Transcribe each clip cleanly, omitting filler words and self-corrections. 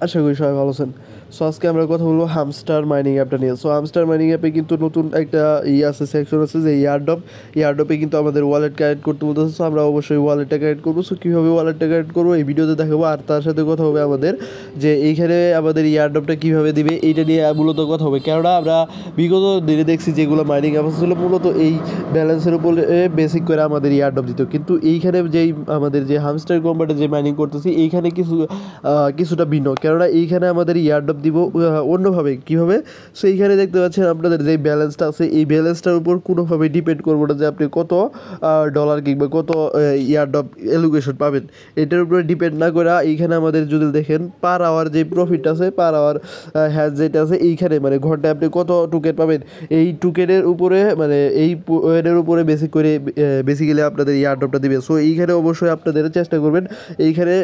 আশা করি সবাই ভালো আছেন। সো আজকে আমরা কথা বলবো হামস্টার মাইনিং অ্যাপটা নিয়ে। সো হামস্টার মাইনিং অ্যাপে কিন্তু নতুন একটা আছে, সেকশন আছে যে ইয়ারড্রপে কিন্তু আমাদের ওয়ালেট কানেক্ট করতে বলতেছে। সো আমরা অবশ্যই ওয়ালেটটা কানেক্ট করবো। সো কীভাবে ওয়ালেটটা কানেক্ট করবো এই ভিডিওতে দেখাবো, আর তার সাথে কথা হবে আমাদের যে এইখানে আমাদের ইয়ারড্রপটা কীভাবে দিবে এইটা নিয়ে মূলত কথা হবে। কেননা আমরা বিগত দিনে দেখছি যেগুলো মাইনিং অ্যাপ ছিল মূলত এই ব্যালেন্সের উপরে বেসিক করে আমাদের ইয়ারড্রপ দিত, কিন্তু এইখানে যেই আমাদের যে হামস্টার কোম্পানিতে যে মাইনিং করতেছি এইখানে কিছুটা ভিন্ন। কেননা এইখানে আমাদের ইয়ারড্রপ দিব অন্যভাবে। কীভাবে? সো এইখানে দেখতে পাচ্ছেন আপনাদের যে ব্যালেন্সটা আছে এই ব্যালেন্সটার উপর কোনোভাবেই ডিপেন্ড করবো না যে আপনি কত ডলার কিংবা কত ইয়ারড্রপ অ্যালোকেশন পাবেন। এটার উপরে ডিপেন্ড না করে এইখানে আমাদের যদি দেখেন পার আওয়ার যে প্রফিট আছে, পার আওয়ার হ্যাজ যেটা আছে এইখানে মানে ঘন্টায় আপনি কত টোকেন পাবেন এই টোকেনের উপরে মানে এই পয়েন্টের উপরে বেসিক্যালি আপনাদের ইয়ারড্রপটা দিবে। সো এইখানে অবশ্যই আপনাদের চেষ্টা করবেন এইখানে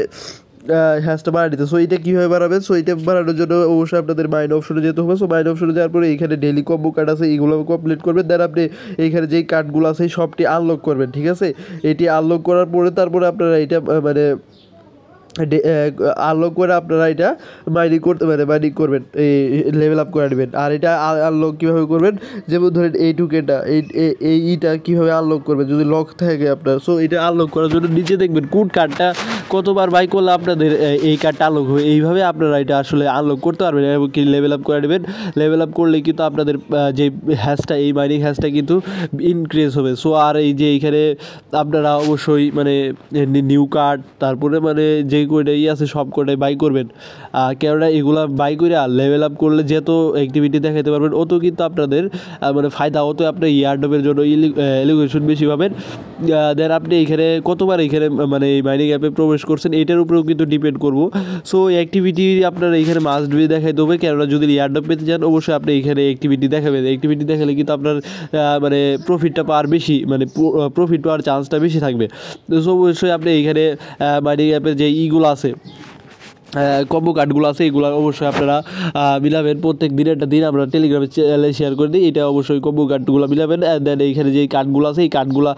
হ্যাশটা বাড়িয়ে দিতে। সো এইটা কীভাবে বাড়াবেন? সো এইটা বাড়ানোর জন্য অবশ্যই আপনাদের মাইন অপশনে যেতে হবে। সো মাইন অপশনে যাওয়ার পরে এইখানে ডেইলি কম্বো কার্ড আছে, এইগুলো কমপ্লিট করবেন। দেন আপনি এইখানে যেই কার্ডগুলো আছে সবটি আনলক করবেন, ঠিক আছে? এটি আনলক করার পরে তারপরে আপনারা এইটা মানে আনলক করে আপনারা এটা মাইনিং করবেন, এই লেভেল আপ করে নেবেন। আর এটা আনলক কীভাবে করবেন? যেমন ধরেন এই টুকেনটা এইটা কীভাবে আনলক করবেন যদি লক থাকে আপনার। সো এটা আনলক করার জন্য নিচে দেখবেন কোন কার্ডটা কতবার বাই করলে আপনাদের এই কার্ডটা আনলক হবে। এইভাবে আপনারা এটা আসলে আনলক করতে পারবেন এবং কি লেভেল আপ করে নেবেন। লেভেল আপ করলে কিন্তু আপনাদের যে হ্যাশটা এই মাইনিং হ্যাশটা কিন্তু ইনক্রিজ হবে। সো আর এই যে এইখানে আপনারা অবশ্যই মানে নিউ কার্ড তারপরে মানে যে কোডাই আছে সব কোডাই বাই করবেন। কেননা এগুলা বাই করে আর লেভেল আপ করলে যত অ্যাক্টিভিটি দেখাতে পারবেন অত কিন্তু আপনাদের মানে ফায়দা, অত আপনার ইয়ারড্রপের জন্য এলিগেশন বেশি পাবেন। দেন আপনি এখানে কতবার এখানে মানে এই মাইনিং অ্যাপে প্রবেশ করছেন এটার উপরেও কিন্তু ডিপেন্ড করবো। সো অ্যাক্টিভিটি আপনার এইখানে মাস্ট বি দেখাইতে হবে। কেননা যদি ইয়ারড্রপ পেতে চান অবশ্যই আপনি এইখানে অ্যাক্টিভিটি দেখাবেন। অ্যাক্টিভিটি দেখালে কিন্তু আপনার মানে প্রফিটটা পাওয়ার বেশি মানে প্রফিট পাওয়ার চান্সটা বেশি থাকবে। সো অবশ্যই আপনি এইখানে মাইনিং অ্যাপের যে ইগুলো আছে কম্বো কার্ডগুলো আছে এগুলো অবশ্যই আপনারা মিলাবেন। প্রত্যেক দিন একটা দিন আমরা টেলিগ্রামে চ্যানেলে শেয়ার করে দিই, এটা অবশ্যই কম্বো কার্ডগুলো মিলাবেন। দেন এইখানে যে কার্ডগুলো আছে এই কার্ডগুলো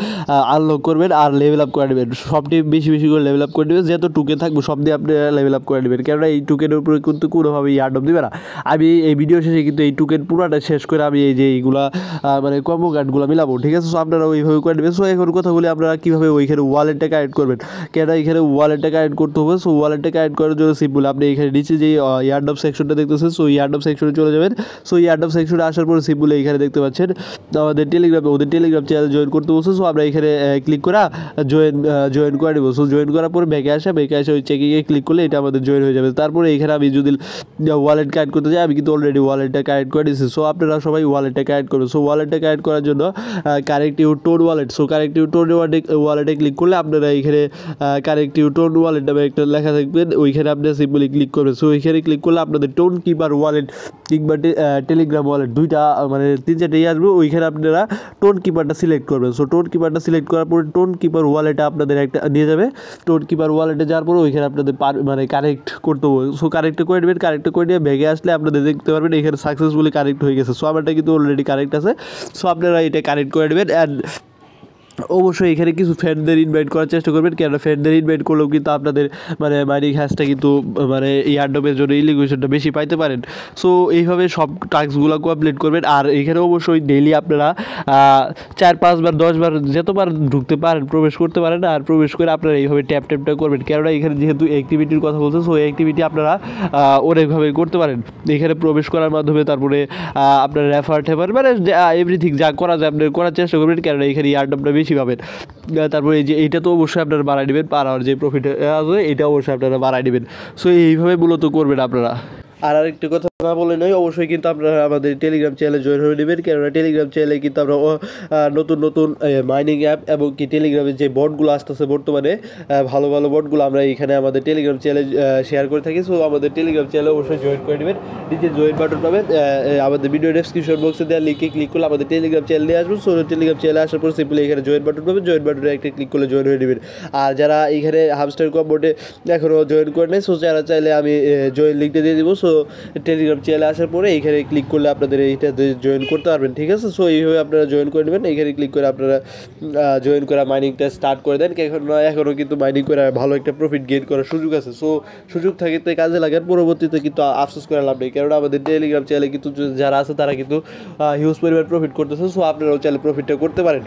আনলক করবেন আর লেভেল আপ করে নেবেন। সবটি বেশি বেশি করে লেভেল আপ করে নেবেন, যেহেতু টুকেন থাকবে সব দিয়ে আপনি লেভেল আপ করে নেবেন। কেননা এই টুকেনের উপরে কিন্তু কোনোভাবে ইয়ারড্রপ দেবে না। আমি এই ভিডিও শেষে কিন্তু এই টুকেন পুরোটা শেষ করে আমি এই যে এইগুলা মানে কম্বো কার্ডগুলো মিলাবো, ঠিক আছে? সো আপনারা ওইভাবে করে নেবেন। সো এখন কথা বলি আপনারা কীভাবে ওইখানে ওয়ালেটটা কানেক্ট করবেন। কেননা এখানে ওয়ালেটটা কানেক্ট করতে হবে। সো ওয়ালেটটা কানেক্ট করার জন্য সিম্পল আপনি এখানে নিচে যে ইয়ারড্রপ সেকশনটা দেখতেছেন, সো ইয়ারড্রপ সেকশনে চলে যাবেন। সো ইয়ারড্রপ সেকশনে আসার পরে সিম্পল এইখানে দেখতে পাচ্ছেন আমাদের ওদের টেলিগ্রাম চ্যানেল জয়েন করতে বলছে। সো আমরা এখানে ক্লিক করা জয়েন করে দেবো। সো জয়েন করার পরে ব্যাকে আসে ওই চেকিংয়ে ক্লিক করলে এটা আমাদের জয়েন হয়ে যাবে। তারপরে এখানে আমি যদি ওয়ালেট কানেক্ট করতে যাই আমি কিন্তু অলরেডি ওয়ালেটটা কানেক্ট করে দিয়েছি। সো আপনারা সবাই ওয়ালেটটা কানেক্ট করবেন। সো ওয়ালেটটা কানেক্ট করার জন্য connective tone wallet, so connective tone ওয়ালেটে ক্লিক করলে আপনারা এখানে কানেক্টিভ টোন ওয়ালেট নামে একটা লেখা থাকবেন, ওইখানে আপনারা সিম্পলি ক্লিক করবেন। সো এখানে ক্লিক করলে আপনাদের টোন কিপার ওয়ালেট কিংবা টেলিগ্রাম ওয়ালেট দুইটা মানে 3-4টেই আসবে। ওইখানে আপনারা টোন কিপারটা সিলেক্ট করবেন। সো টোন কিপারটা সিলেক্ট করার পরে টোন কিপার ওয়ালেটে আপনাদের একটা নিয়ে যাবে। টোন কিপার ওয়ালেটে যাওয়ার পরে ওইখানে আপনাদের মানে কানেক্ট করতে হবে। সো কানেক্ট করে দেবেন। কানেক্ট করে নিয়ে ব্যাগে আসলে আপনাদের দেখতে পারবেন এখানে সাকসেসফুলি কানেক্ট হয়ে গেছে। সো আমারটা কিন্তু অলরেডি কানেক্ট আছে। সো আপনারা এটা কানেক্ট করে দেবেন। অ্যান্ড অবশ্যই এখানে কিছু ফ্রেন্ডদের ইনভাইট করার চেষ্টা করবেন। কেননা ফ্রেন্ডদের ইনভাইট করলেও কিন্তু আপনাদের মানে মাইনিং হ্যাশটা কিন্তু মানে ইয়ারড্রপের জন্য ইলিগেশনটা বেশি পাইতে পারেন। সো এইভাবে সব টাস্কগুলো কমপ্লিট করবেন। আর এখানে অবশ্যই ডেইলি আপনারা 4-5 বার 10 বার যতবার ঢুকতে পারেন প্রবেশ করতে পারেন। আর প্রবেশ করে আপনারা এইভাবে ট্যাপটা করবেন। কেননা এখানে যেহেতু অ্যাক্টিভিটির কথা বলছে, সো এই অ্যাক্টিভিটি আপনারা অনেকভাবে করতে পারেন। এখানে প্রবেশ করার মাধ্যমে তারপরে আপনার রেফার মানে এভরিথিং যা করা যায় আপনি করার চেষ্টা করবেন। কেননা এখানে ইয়ারড্রপটা বেশি পাবেন। তারপরে এই যে এইটা তো অবশ্যই আপনারা বাড়াই নেবেন, পার আওয়ার যে প্রফিট আছে এটা অবশ্যই আপনারা বাড়াই নেবেন। সো এইভাবে মূলত করবেন আপনারা। আর আরেকটি কথা না বলে নয়, অবশ্যই কিন্তু আপনারা আমাদের টেলিগ্রাম চ্যানেলে জয়েন হয়ে নেবেন। কেননা টেলিগ্রাম চ্যানেলে কিন্তু আমরা নতুন নতুন মাইনিং অ্যাপ এবং কি টেলিগ্রামের যে বটগুলো আসতেছে বর্তমানে ভালো ভালো বটগুলো আমরা এখানে আমাদের টেলিগ্রাম চ্যানেলে শেয়ার করে থাকি। সো আমাদের টেলিগ্রাম চ্যানেলে অবশ্যই জয়েন করে নেবেন। নিচে জয়েন বাটন পাবেন, আমাদের ভিডিও ডেসক্রিপশন বক্সে দেওয়া লিঙ্কে ক্লিক করলে আমাদের টেলিগ্রাম চ্যানেলে আসবেন। সো টেলিগ্রাম চ্যানেলে আসার পর সিম্পলি এখানে জয়েন বাটন পাবেন, জয়েন বাটনে একটা ক্লিক করলে জয়েন হয়ে নেবেন। আর যারা এখানে হামস্টার কম্বোটে এখনও জয়েন করে নেয়, সো যারা চাইলে আমি জয়েন লিঙ্কটা দিয়ে দিব। সো টেলিগ্রাম চ্যানেলে আসার পরে এইখানে ক্লিক করলে আপনাদের এইটাতে জয়েন করতে পারবেন, ঠিক আছে। সো এইভাবে আপনারা জয়েন করে নেবেন, এইখানে ক্লিক করে আপনারা জয়েন করা মাইনিংটা স্টার্ট করে দেন। এখনও কিন্তু মাইনিং করে ভালো একটা প্রফিট গেইন করার সুযোগ আছে। সো সুযোগ থাকতে কাজে লাগান, পরবর্তীতে কিন্তু আফসোস করে লাভ নেই, কারণ আমাদের টেলিগ্রাম চ্যানেলে কিন্তু যারা আছে তারা কিন্তু হিউজ পরিমাণ প্রফিট করতেছে। সো আপনারাও চাইলে প্রফিটটা করতে পারেন।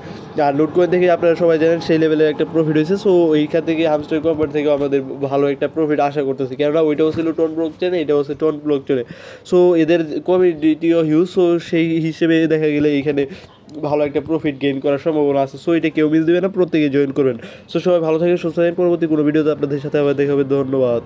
আর নোট কয়েন থেকে আপনারা সবাই জানেন সেই লেভেলের একটা প্রফিট হয়েছে। সো এইখান থেকে হামস্টার কম্পানি থেকে আমাদের ভালো একটা প্রফিট আশা করতেছি, কেননা ওইটাও ছিল টোন ব্লক চেনে, এটাও হচ্ছে টোন ব্লক চেনে। সো এদের কমিউনিটিও হিউজ। সো সেই হিসেবে দেখা গেলে এইখানে ভালো একটা প্রফিট গেইন করার সম্ভাবনা আছে। সো এটা কেউ মিস দেবে না, প্রত্যেকে জয়েন করবেন। সো সবাই ভালো থাকেন, সুস্থ থাকেন। পরবর্তী কোনো ভিডিওতে আপনাদের সাথে আবার দেখা হবে। ধন্যবাদ।